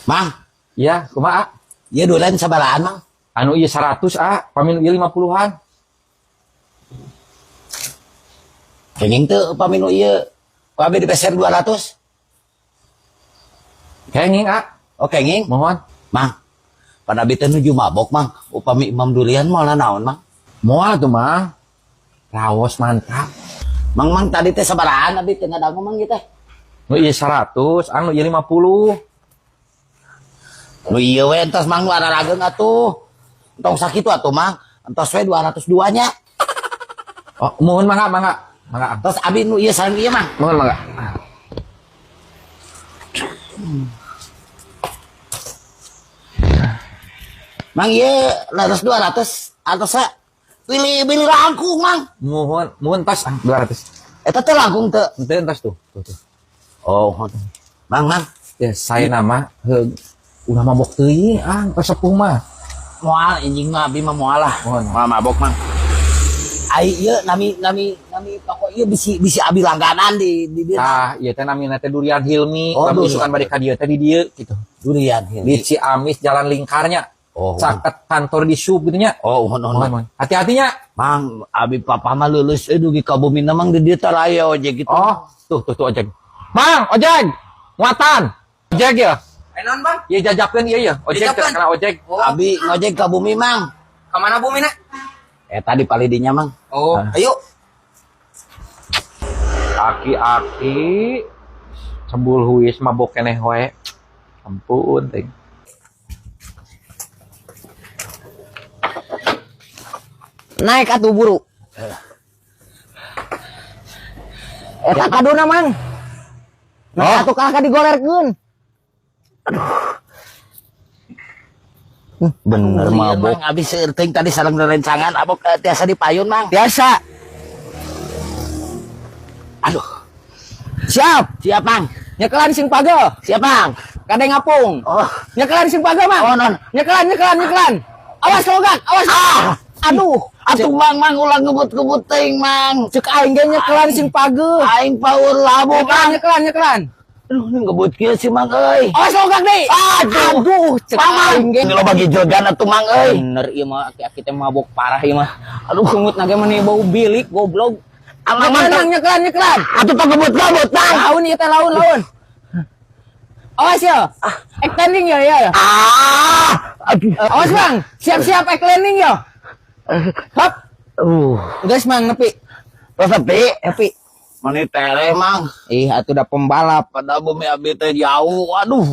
Mang, Iya, kumaha? ieu dulen sabarahan, Mang? Anu ieu 100 pamin ieu 50-an. Kenging teu upami nu ieu. Ku abi dipeser 200. Kenging Oh, kenging. mohon. Mang, pada abi teh nuju mabok, Mang. Upami Imam Durian moalna naon, Mang? Moal tuh, Mang. Raos mantap. Mang tadi teh sabarahan abi teu ngadangu Mang ieu teh. Nu ieu 100, anu ieu 50. Nu ieu we entos Mang nu ararageung atuh. Entong sakitu atuh, Mang. Entos we 202 nya. Oh, mohon mangga. Terus abi nu ieu sareng ieu, Mang. Mohon mangga. Mang ieu 200 atosna pilih langkung, Mang. Mohon tas 200. Eta teh langkung teu. Ente tas tuh. Oh, Mang. Ya, saya nama udah mabok teuing, kasepuh mah. Moal anjing mah abi mah moal lah. Mohon. Moal mabok, Mang. Ai ieu nami pokok ieu bisi abi langganan di dieu. Ieu teh namina teh Durian Hilmi, Oh, kami Durian. isukan bade ka dieu teh di dieu gitu. Durian Di Hilmi. Ciamis Jalan Lingkarnya. Oh, Caket kantor di sub gitu nya. Oh, mohon. Hati-hatinya. Mang, abi papa mah lulus dugi ka bumi Mang di dieu teh raya ojek gitu. Oh, tuh ojek. Bang, ojek. Muatan. Ojek ya. Enon bang, Iya jajakeun ieu ya. Ojek Jajakeun. kena ojek. Abi ngojek ka bumi, Mang. kemana bumi nak? Eta di palidinya, Mang. Oh, ayo. Aki-aki cembul huis mabok keneh we. Ampun teh. Naik atuh buru. Eta kaduna mang. Nah, atuh kakak digolerkeun. Bener Iya, mabok. Mang, abi seueuting tadi sareng rerencangan abok tiasa dipayun, Mang. Biasa. Aduh, Siap. siap, Mang. Nyekelan sing page. Siap, Mang. Kade ngapung. Oh, Nyekelan sing page mang. Oh, non. Nyekelan. Awas logak, awas. Aduh, atuh Mang ulah ngebut-ngebut teuing, Mang. cek aing ge nyekelan sing page. Aing paur labu, Mang. Nyekelan. Aduh, ini ngebut kieu sih, Mang euy. Awas logak deui. Aduh, cek aing ge. Ini lo bagi jogan atuh, Mang euy. Bener ieu mah aki-aki teh mabok parah ieu mah. Aduh, sungut nage meni bau bilik goblok. Nyekelan. Atuh tong ngebut-ngebut, Mang. Laun ieu teh laun. Awas ya. Ek landing ya. Aduh. Awas Bang, siap-siap ek landing ya. Hop. Guys Mang nepi. Tapi mani tere, Mang. Ih, atuh da pembalap. Pada bumi abi teh jauh. Aduh,